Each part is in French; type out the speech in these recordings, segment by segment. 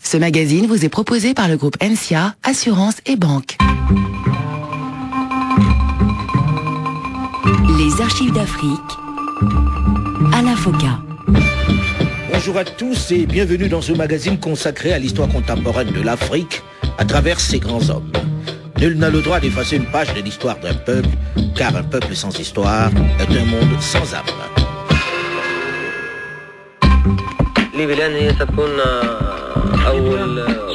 Ce magazine vous est proposé par le groupe NCA, Assurance et Banque. Les archives d'Afrique, Alain Foka. Bonjour à tous et bienvenue dans ce magazine consacré à l'histoire contemporaine de l'Afrique à travers ses grands hommes. Nul n'a le droit d'effacer une page de l'histoire d'un peuple, car un peuple sans histoire est un monde sans âme.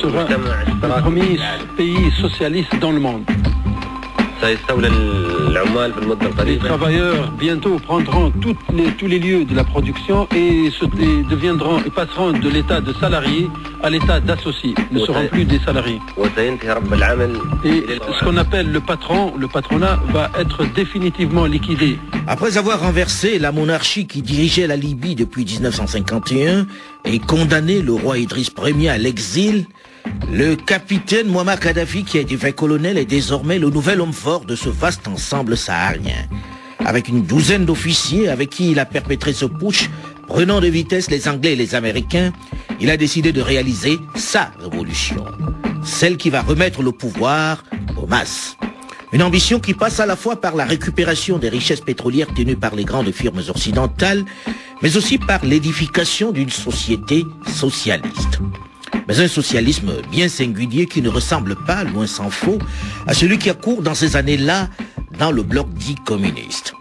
Sera le premier pays socialiste dans le monde. Les travailleurs bientôt prendront tous les lieux de la production et passeront de l'état de salariés à l'état d'associés, ne seront plus des salariés. Et ce qu'on appelle le patronat va être définitivement liquidé. Après avoir renversé la monarchie qui dirigeait la Libye depuis 1951 et condamné le roi Idriss Ier à l'exil, le capitaine Mouammar Kadhafi, qui a été fait colonel, est désormais le nouvel homme fort de ce vaste ensemble saharien. Avec une douzaine d'officiers avec qui il a perpétré ce putsch, prenant de vitesse les Anglais et les Américains, il a décidé de réaliser sa révolution. Celle qui va remettre le pouvoir aux masses. Une ambition qui passe à la fois par la récupération des richesses pétrolières tenues par les grandes firmes occidentales, mais aussi par l'édification d'une société socialiste. Mais un socialisme bien singulier qui ne ressemble pas, loin s'en faut, à celui qui a cours dans ces années-là dans le bloc dit communiste.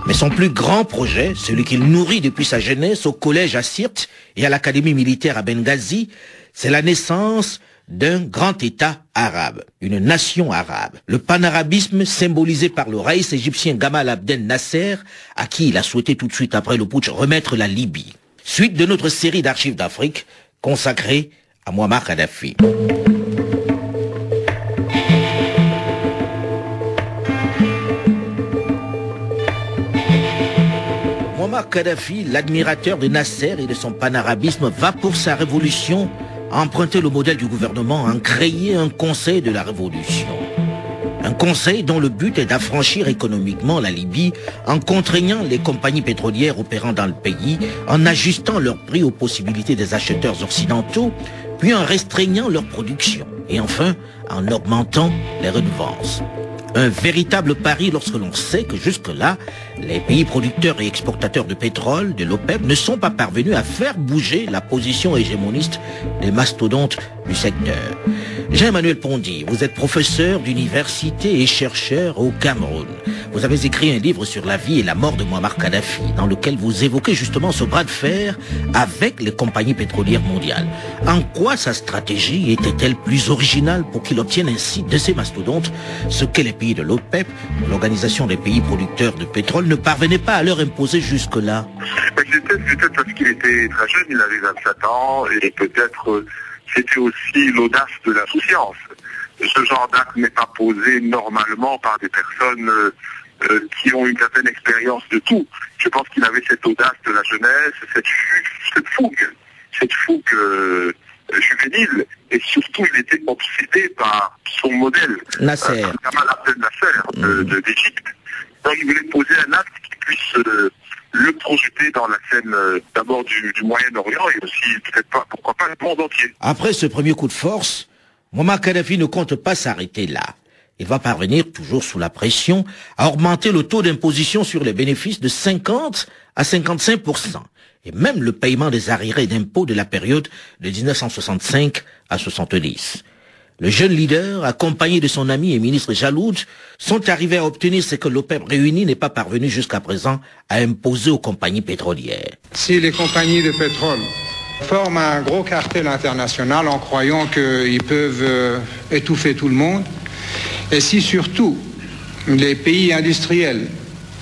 Mais son plus grand projet, celui qu'il nourrit depuis sa jeunesse au collège à Sirte et à l'académie militaire à Benghazi, c'est la naissance d'un grand État arabe, une nation arabe. Le panarabisme symbolisé par le raïs égyptien Gamal Abdel Nasser, à qui il a souhaité tout de suite après le putsch remettre la Libye. Suite de notre série d'archives d'Afrique consacrée à Mouammar Kadhafi. Mouammar Kadhafi, l'admirateur de Nasser et de son panarabisme, va pour sa révolution emprunter le modèle du gouvernement en créer un conseil de la révolution. Un conseil dont le but est d'affranchir économiquement la Libye en contraignant les compagnies pétrolières opérant dans le pays, en ajustant leurs prix aux possibilités des acheteurs occidentaux, puis en restreignant leur production, et enfin en augmentant les redevances. Un véritable pari lorsque l'on sait que jusque-là, les pays producteurs et exportateurs de pétrole, de l'OPEP, ne sont pas parvenus à faire bouger la position hégémoniste des mastodontes du secteur. Jean-Emmanuel Pondy, vous êtes professeur d'université et chercheur au Cameroun. Vous avez écrit un livre sur la vie et la mort de Mouammar Kadhafi, dans lequel vous évoquez justement ce bras de fer avec les compagnies pétrolières mondiales. En quoi sa stratégie était-elle plus originale pour qu'il obtienne ainsi de ces mastodontes ce que les pays de l'OPEP, l'Organisation des pays producteurs de pétrole, ne parvenaient pas à leur imposer jusque-là? Peut-être parce qu'il était très jeune, il avait 27 ans, et peut-être c'était aussi l'audace de l'insouciance. Ce genre d'acte n'est pas posé normalement par des personnes qui ont une certaine expérience de tout. Je pense qu'il avait cette audace de la jeunesse, cette fougue juvénile, et surtout il était obsédé par son modèle, Nasser. Gamal Abdel Nasser d'Égypte. Donc il voulait poser un acte qui puisse le projeter dans la scène d'abord du Moyen-Orient et aussi peut-être pas, pourquoi pas, le monde entier. Après ce premier coup de force, Mouammar Kadhafi ne compte pas s'arrêter là. Il va parvenir, toujours sous la pression, à augmenter le taux d'imposition sur les bénéfices de 50 à 55%, et même le paiement des arriérés d'impôts de la période de 1965 à 70. Le jeune leader, accompagné de son ami et ministre Jaloud, sont arrivés à obtenir ce que l'OPEP réuni n'est pas parvenu jusqu'à présent à imposer aux compagnies pétrolières. Si les compagnies de pétrole forment un gros cartel international en croyant qu'ils peuvent étouffer tout le monde, et si surtout les pays industriels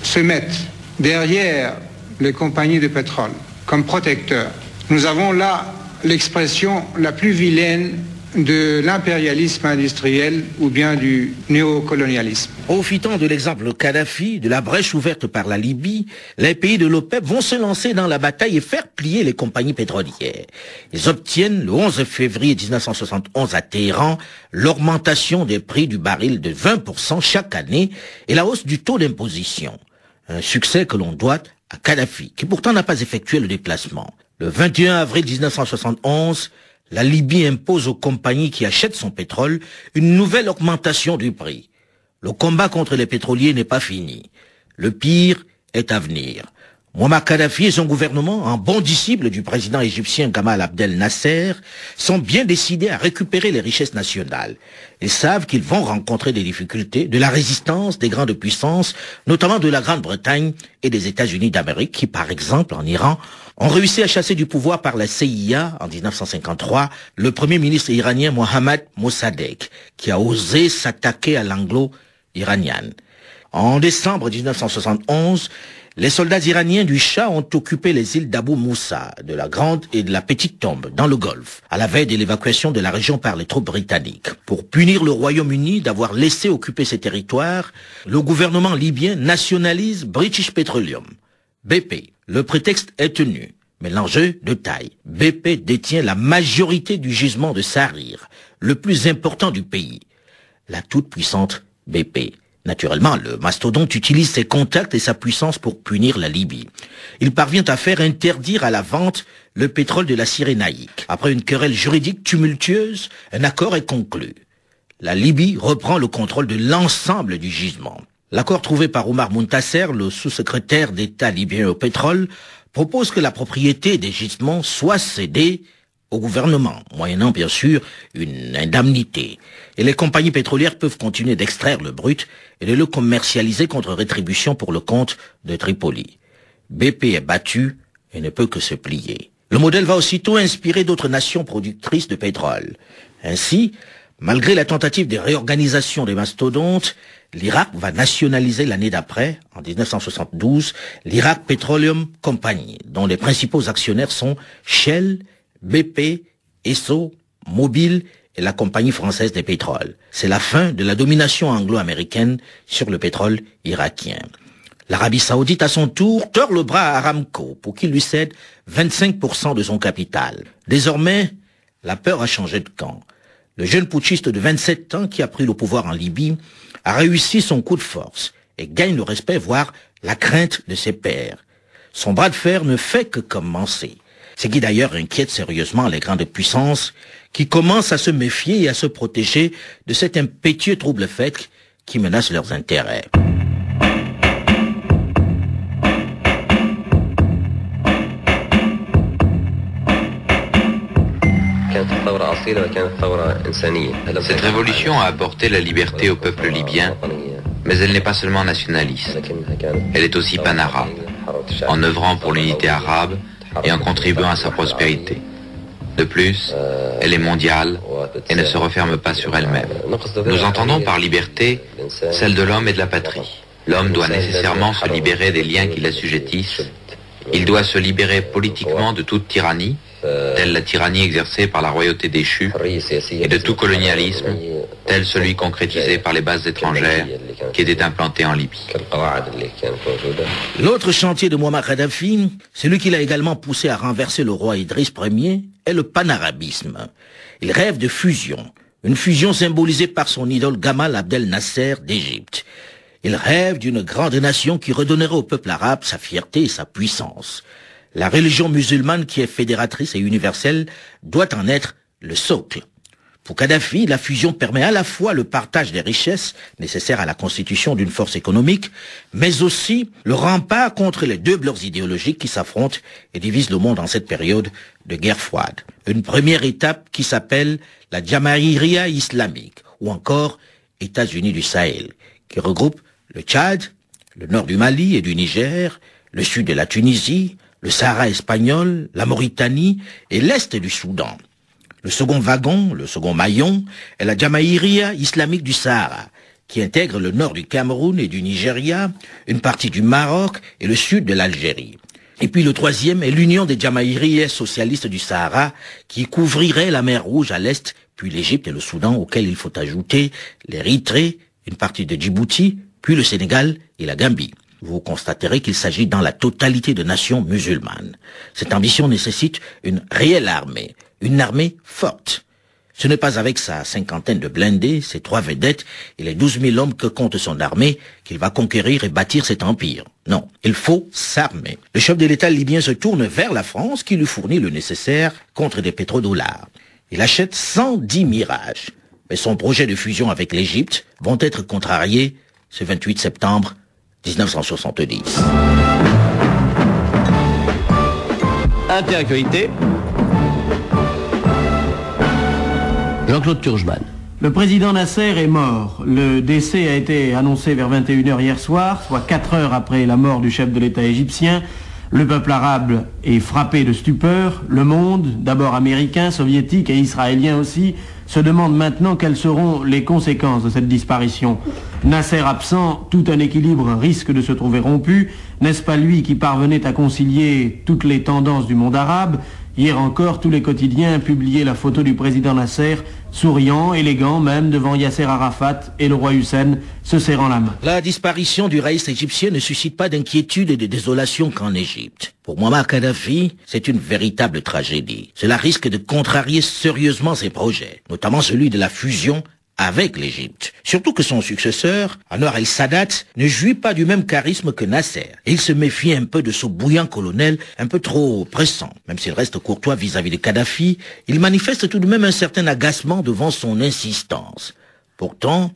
se mettent derrière les compagnies de pétrole comme protecteurs, nous avons là l'expression la plus vilaine de l'impérialisme industriel ou bien du néocolonialisme. Profitant de l'exemple Kadhafi, de la brèche ouverte par la Libye, les pays de l'OPEP vont se lancer dans la bataille et faire plier les compagnies pétrolières. Ils obtiennent le 11 février 1971 à Téhéran l'augmentation des prix du baril de 20% chaque année et la hausse du taux d'imposition. Un succès que l'on doit à Kadhafi, qui pourtant n'a pas effectué le déplacement. Le 21 avril 1971, la Libye impose aux compagnies qui achètent son pétrole une nouvelle augmentation du prix. Le combat contre les pétroliers n'est pas fini. Le pire est à venir. Mouammar Kadhafi et son gouvernement, un bon disciple du président égyptien Gamal Abdel Nasser, sont bien décidés à récupérer les richesses nationales. Ils savent qu'ils vont rencontrer des difficultés, de la résistance des grandes puissances, notamment de la Grande-Bretagne et des États-Unis d'Amérique, qui, par exemple, en Iran, ont réussi à chasser du pouvoir par la CIA, en 1953, le premier ministre iranien Mohammad Mossadegh, qui a osé s'attaquer à l'anglo-iranienne. En décembre 1971, les soldats iraniens du Shah ont occupé les îles d'Abu Moussa, de la Grande et de la Petite Tombe, dans le Golfe, à la veille de l'évacuation de la région par les troupes britanniques. Pour punir le Royaume-Uni d'avoir laissé occuper ces territoires, le gouvernement libyen nationalise British Petroleum, BP. Le prétexte est tenu, mais l'enjeu de taille. BP détient la majorité du gisement de Sarir, le plus important du pays. La toute-puissante BP. Naturellement, le mastodonte utilise ses contacts et sa puissance pour punir la Libye. Il parvient à faire interdire à la vente le pétrole de la Cyrénaïque. Après une querelle juridique tumultueuse, un accord est conclu. La Libye reprend le contrôle de l'ensemble du gisement. L'accord trouvé par Omar Muntasser, le sous-secrétaire d'État libyen au pétrole, propose que la propriété des gisements soit cédée au gouvernement, moyennant bien sûr une indemnité. Et les compagnies pétrolières peuvent continuer d'extraire le brut et de le commercialiser contre rétribution pour le compte de Tripoli. BP est battu et ne peut que se plier. Le modèle va aussitôt inspirer d'autres nations productrices de pétrole. Ainsi, malgré la tentative de réorganisation des mastodontes, l'Irak va nationaliser l'année d'après, en 1972, l'Iraq Petroleum Company, dont les principaux actionnaires sont Shell, BP, Esso, Mobil et la compagnie française des pétroles. C'est la fin de la domination anglo-américaine sur le pétrole irakien. L'Arabie Saoudite, à son tour, tord le bras à Aramco pour qu'il lui cède 25% de son capital. Désormais, la peur a changé de camp. Le jeune putschiste de 27 ans qui a pris le pouvoir en Libye a réussi son coup de force et gagne le respect, voire la crainte de ses pairs. Son bras de fer ne fait que commencer. Ce qui d'ailleurs inquiète sérieusement les grandes puissances qui commencent à se méfier et à se protéger de cet impétueux trouble-fête qui menace leurs intérêts. Cette révolution a apporté la liberté au peuple libyen, mais elle n'est pas seulement nationaliste. Elle est aussi pan-arabe, en œuvrant pour l'unité arabe et en contribuant à sa prospérité. De plus, elle est mondiale et ne se referme pas sur elle-même. Nous entendons par liberté celle de l'homme et de la patrie. L'homme doit nécessairement se libérer des liens qui l'assujettissent. Il doit se libérer politiquement de toute tyrannie, telle la tyrannie exercée par la royauté déchue, et de tout colonialisme, tel celui concrétisé par les bases étrangères qui étaient implantées en Libye. L'autre chantier de Mouammar Kadhafi, celui qui l'a également poussé à renverser le roi Idriss Ier, est le panarabisme. Il rêve de fusion, une fusion symbolisée par son idole Gamal Abdel Nasser d'Égypte. Il rêve d'une grande nation qui redonnerait au peuple arabe sa fierté et sa puissance. La religion musulmane qui est fédératrice et universelle doit en être le socle. Pour Kadhafi, la fusion permet à la fois le partage des richesses nécessaires à la constitution d'une force économique, mais aussi le rempart contre les deux blocs idéologiques qui s'affrontent et divisent le monde en cette période de guerre froide. Une première étape qui s'appelle la Jamaïria islamique, ou encore États-Unis du Sahel, qui regroupe le Tchad, le nord du Mali et du Niger, le sud de la Tunisie, le Sahara espagnol, la Mauritanie et l'est du Soudan. Le second wagon, le second maillon, est la Jamaïria islamique du Sahara, qui intègre le nord du Cameroun et du Nigeria, une partie du Maroc et le sud de l'Algérie. Et puis le troisième est l'Union des Jamaïrias socialistes du Sahara, qui couvrirait la mer Rouge à l'est, puis l'Égypte et le Soudan, auxquels il faut ajouter l'Érythrée, une partie de Djibouti, puis le Sénégal et la Gambie. Vous constaterez qu'il s'agit dans la totalité de nations musulmanes. Cette ambition nécessite une réelle armée, une armée forte. Ce n'est pas avec sa cinquantaine de blindés, ses 3 vedettes et les 12 000 hommes que compte son armée qu'il va conquérir et bâtir cet empire. Non, il faut s'armer. Le chef de l'État libyen se tourne vers la France qui lui fournit le nécessaire contre des pétrodollars. Il achète 110 Mirage. Mais son projet de fusion avec l'Égypte vont être contrariés ce 28 septembre 1970. Interactualité. Jean-Claude Turgeman. Le président Nasser est mort. Le décès a été annoncé vers 21h hier soir, soit 4 heures après la mort du chef de l'État égyptien. Le peuple arabe est frappé de stupeur. Le monde, d'abord américain, soviétique et israélien aussi, se demande maintenant quelles seront les conséquences de cette disparition. Nasser absent, tout un équilibre risque de se trouver rompu. N'est-ce pas lui qui parvenait à concilier toutes les tendances du monde arabe ? Hier encore, tous les quotidiens publiaient la photo du président Nasser, souriant, élégant même, devant Yasser Arafat et le roi Hussein, se serrant la main. La disparition du raïs égyptien ne suscite pas d'inquiétude et de désolation qu'en Égypte. Pour Mouammar Kadhafi, c'est une véritable tragédie. Cela risque de contrarier sérieusement ses projets, notamment celui de la fusion avec l'Égypte. Surtout que son successeur, Anwar el-Sadat, ne jouit pas du même charisme que Nasser. Il se méfie un peu de ce bouillant colonel, un peu trop pressant. Même s'il reste courtois vis-à-vis de Kadhafi, il manifeste tout de même un certain agacement devant son insistance. Pourtant,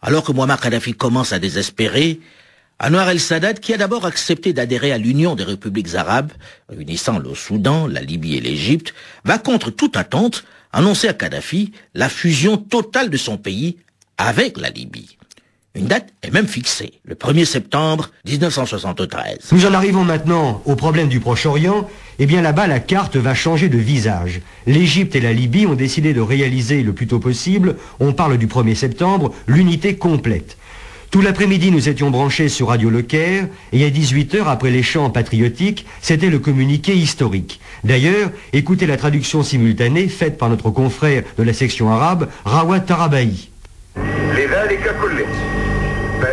alors que Mouammar Kadhafi commence à désespérer, Anwar el-Sadat, qui a d'abord accepté d'adhérer à l'Union des républiques arabes, réunissant le Soudan, la Libye et l'Égypte, va contre toute attente annoncer à Kadhafi la fusion totale de son pays avec la Libye. Une date est même fixée, le 1er septembre 1973. Nous en arrivons maintenant au problème du Proche-Orient. Eh bien là-bas, la carte va changer de visage. L'Égypte et la Libye ont décidé de réaliser le plus tôt possible, on parle du 1er septembre, l'unité complète. Tout l'après-midi, nous étions branchés sur Radio Le Caire, et à 18h, après les chants patriotiques, c'était le communiqué historique. D'ailleurs, écoutez la traduction simultanée faite par notre confrère de la section arabe, Rawat Tarabaï.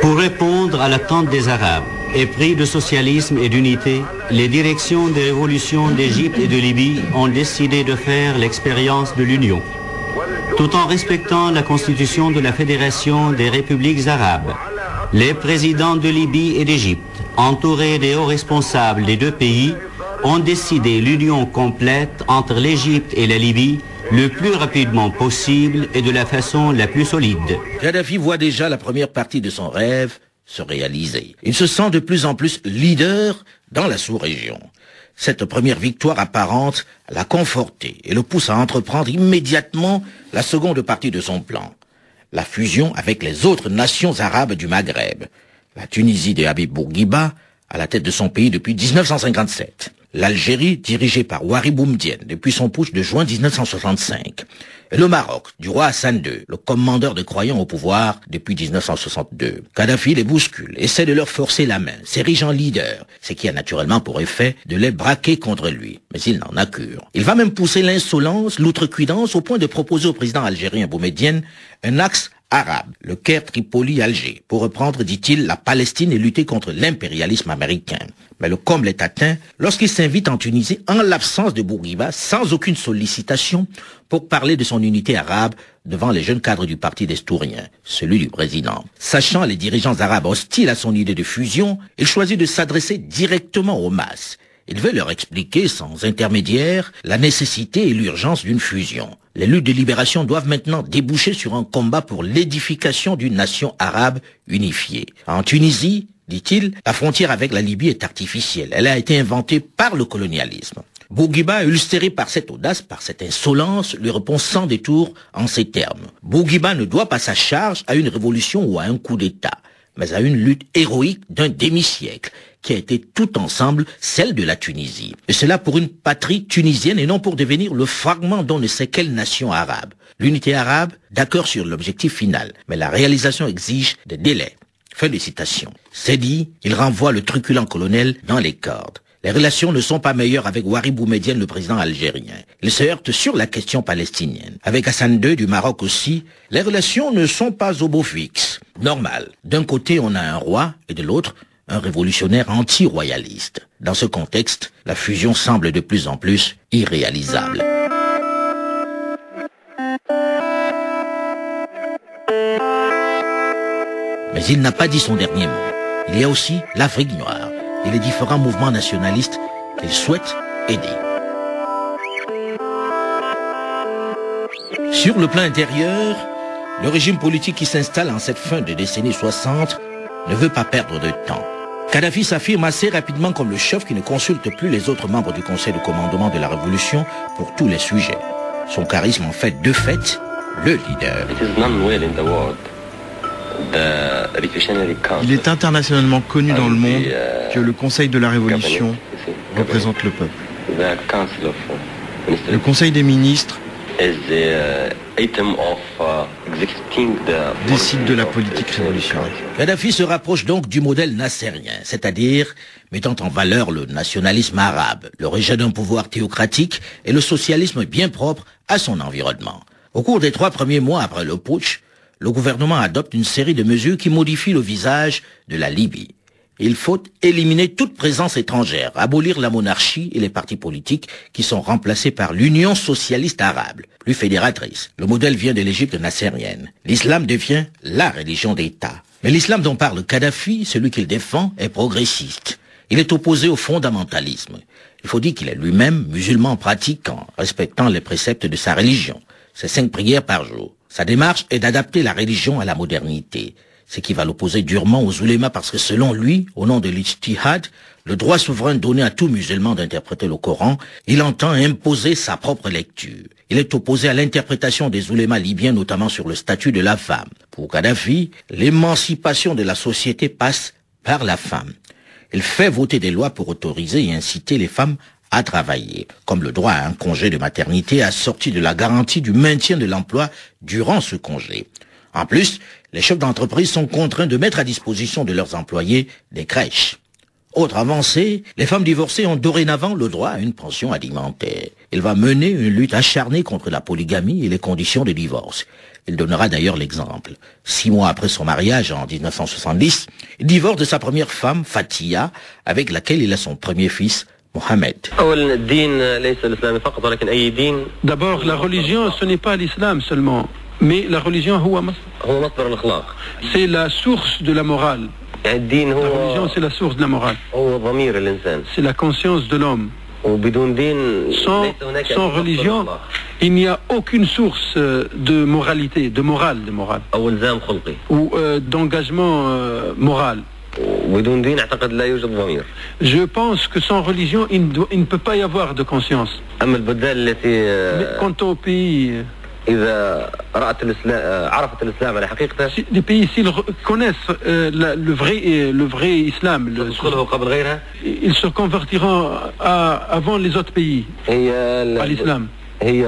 Pour répondre à l'attente des Arabes, épris de socialisme et d'unité, les directions des révolutions d'Égypte et de Libye ont décidé de faire l'expérience de l'union. Tout en respectant la constitution de la Fédération des républiques arabes, les présidents de Libye et d'Égypte, entourés des hauts responsables des deux pays, ont décidé l'union complète entre l'Égypte et la Libye le plus rapidement possible et de la façon la plus solide. Kadhafi voit déjà la première partie de son rêve se réaliser. Il se sent de plus en plus leader dans la sous-région. Cette première victoire apparente l'a conforté et le pousse à entreprendre immédiatement la seconde partie de son plan, la fusion avec les autres nations arabes du Maghreb, la Tunisie de Habib Bourguiba à la tête de son pays depuis 1957, l'Algérie dirigée par Ouari Boumedienne depuis son putsch de juin 1965, et le Maroc du roi Hassan II, le commandeur de croyants au pouvoir depuis 1962. Kadhafi les bouscule, essaie de leur forcer la main, s'érige en leader, ce qui a naturellement pour effet de les braquer contre lui. Mais il n'en a cure. Il va même pousser l'insolence, l'outrecuidance au point de proposer au président algérien Boumedienne un axe arabe, le Caire, Tripoli, Alger, pour reprendre, dit-il, la Palestine et lutter contre l'impérialisme américain. Mais le comble est atteint lorsqu'il s'invite en Tunisie, en l'absence de Bourguiba, sans aucune sollicitation, pour parler de son unité arabe devant les jeunes cadres du parti destourien, celui du président. Sachant les dirigeants arabes hostiles à son idée de fusion, il choisit de s'adresser directement aux masses. Il veut leur expliquer, sans intermédiaire, la nécessité et l'urgence d'une fusion. Les luttes de libération doivent maintenant déboucher sur un combat pour l'édification d'une nation arabe unifiée. En Tunisie, dit-il, la frontière avec la Libye est artificielle. Elle a été inventée par le colonialisme. Bourguiba, ulcéré par cette audace, par cette insolence, lui répond sans détour en ces termes. Bourguiba ne doit pas sa charge à une révolution ou à un coup d'État, mais à une lutte héroïque d'un demi-siècle, qui a été tout ensemble celle de la Tunisie. Et cela pour une patrie tunisienne et non pour devenir le fragment d'on ne sait quelle nation arabe. L'unité arabe, d'accord sur l'objectif final, mais la réalisation exige des délais. Fin de citation. C'est dit, il renvoie le truculent colonel dans les cordes. Les relations ne sont pas meilleures avec Ouari Boumedienne, le président algérien. Il se heurte sur la question palestinienne. Avec Hassan II du Maroc aussi, les relations ne sont pas au beau fixe. Normal. D'un côté, on a un roi et de l'autre, un révolutionnaire anti-royaliste. Dans ce contexte, la fusion semble de plus en plus irréalisable. Mais il n'a pas dit son dernier mot. Il y a aussi l'Afrique noire et les différents mouvements nationalistes qu'il souhaite aider. Sur le plan intérieur, le régime politique qui s'installe en cette fin de décennie 60 ne veut pas perdre de temps. Kadhafi s'affirme assez rapidement comme le chef qui ne consulte plus les autres membres du conseil de commandement de la révolution pour tous les sujets. Son charisme en fait de fait le leader. Il est internationalement connu dans le monde que le Conseil de la Révolution représente le peuple. Le Conseil des ministres décide de la politique révolutionnaire. Kadhafi se rapproche donc du modèle nassérien, c'est-à-dire mettant en valeur le nationalisme arabe, le rejet d'un pouvoir théocratique et le socialisme bien propre à son environnement. Au cours des 3 premiers mois après le putsch, le gouvernement adopte une série de mesures qui modifient le visage de la Libye. Il faut éliminer toute présence étrangère, abolir la monarchie et les partis politiques qui sont remplacés par l'Union socialiste arabe, plus fédératrice. Le modèle vient de l'Égypte nassérienne. L'islam devient la religion d'État. Mais l'islam dont parle Kadhafi, celui qu'il défend, est progressiste. Il est opposé au fondamentalisme. Il faut dire qu'il est lui-même musulman pratiquant, respectant les préceptes de sa religion. C'est 5 prières par jour. Sa démarche est d'adapter la religion à la modernité, ce qui va l'opposer durement aux oulémas parce que selon lui, au nom de l'ijtihad, le droit souverain donné à tout musulman d'interpréter le Coran, il entend imposer sa propre lecture. Il est opposé à l'interprétation des oulémas libyens, notamment sur le statut de la femme. Pour Kadhafi, l'émancipation de la société passe par la femme. Il fait voter des lois pour autoriser et inciter les femmes à travailler, comme le droit à un congé de maternité assorti de la garantie du maintien de l'emploi durant ce congé. En plus, les chefs d'entreprise sont contraints de mettre à disposition de leurs employés des crèches. Autre avancée, les femmes divorcées ont dorénavant le droit à une pension alimentaire. Il va mener une lutte acharnée contre la polygamie et les conditions de divorce. Il donnera d'ailleurs l'exemple. 6 mois après son mariage en 1970, il divorce de sa première femme, Fatia, avec laquelle il a son premier fils, Mohamed. D'abord, la religion, ce n'est pas l'islam seulement, mais la religion, c'est la source de la morale. La religion, c'est la source de la morale. C'est la conscience de l'homme. Sans religion, il n'y a aucune source de moralité, de morale, ou d'engagement moral. Je pense que sans religion, il ne peut pas y avoir de conscience. Mais quant au pays, les pays, s'ils connaissent le vrai islam, ils se convertiront avant les autres pays à l'islam. Et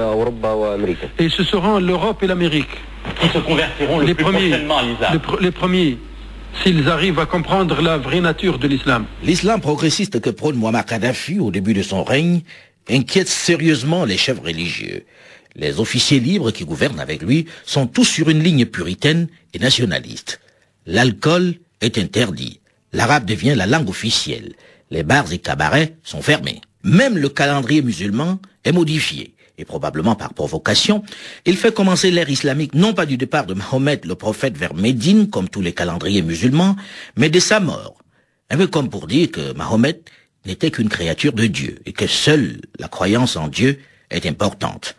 ce seront l'Europe et l'Amérique qui se convertiront le plus prochainement à l'islam. Les premiers, s'ils arrivent à comprendre la vraie nature de l'islam. L'islam progressiste que prône Muammar Kadhafi au début de son règne inquiète sérieusement les chefs religieux. Les officiers libres qui gouvernent avec lui sont tous sur une ligne puritaine et nationaliste. L'alcool est interdit. L'arabe devient la langue officielle. Les bars et cabarets sont fermés. Même le calendrier musulman est modifié. Et probablement par provocation, il fait commencer l'ère islamique non pas du départ de Mahomet le prophète vers Médine, comme tous les calendriers musulmans, mais de sa mort. Un peu comme pour dire que Mahomet n'était qu'une créature de Dieu, et que seule la croyance en Dieu est importante.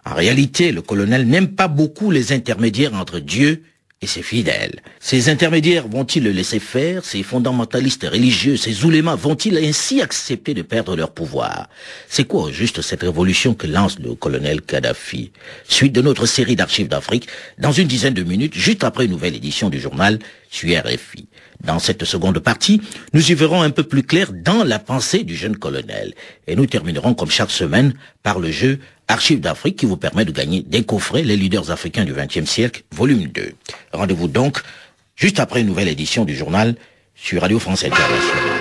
En réalité, le colonel n'aime pas beaucoup les intermédiaires entre Dieu et ses fidèles. Ces intermédiaires vont-ils le laisser faire? Ces fondamentalistes religieux, ces oulémas vont-ils ainsi accepter de perdre leur pouvoir? C'est quoi au juste cette révolution que lance le colonel Kadhafi? Suite de notre série d'archives d'Afrique, dans une dizaine de minutes, juste après une nouvelle édition du journal sur RFI. Dans cette seconde partie, nous y verrons un peu plus clair dans la pensée du jeune colonel. Et nous terminerons comme chaque semaine par le jeu Archives d'Afrique qui vous permet de gagner des coffrets Les leaders africains du XXe siècle, volume 2. Rendez-vous donc juste après une nouvelle édition du journal sur Radio France Internationale.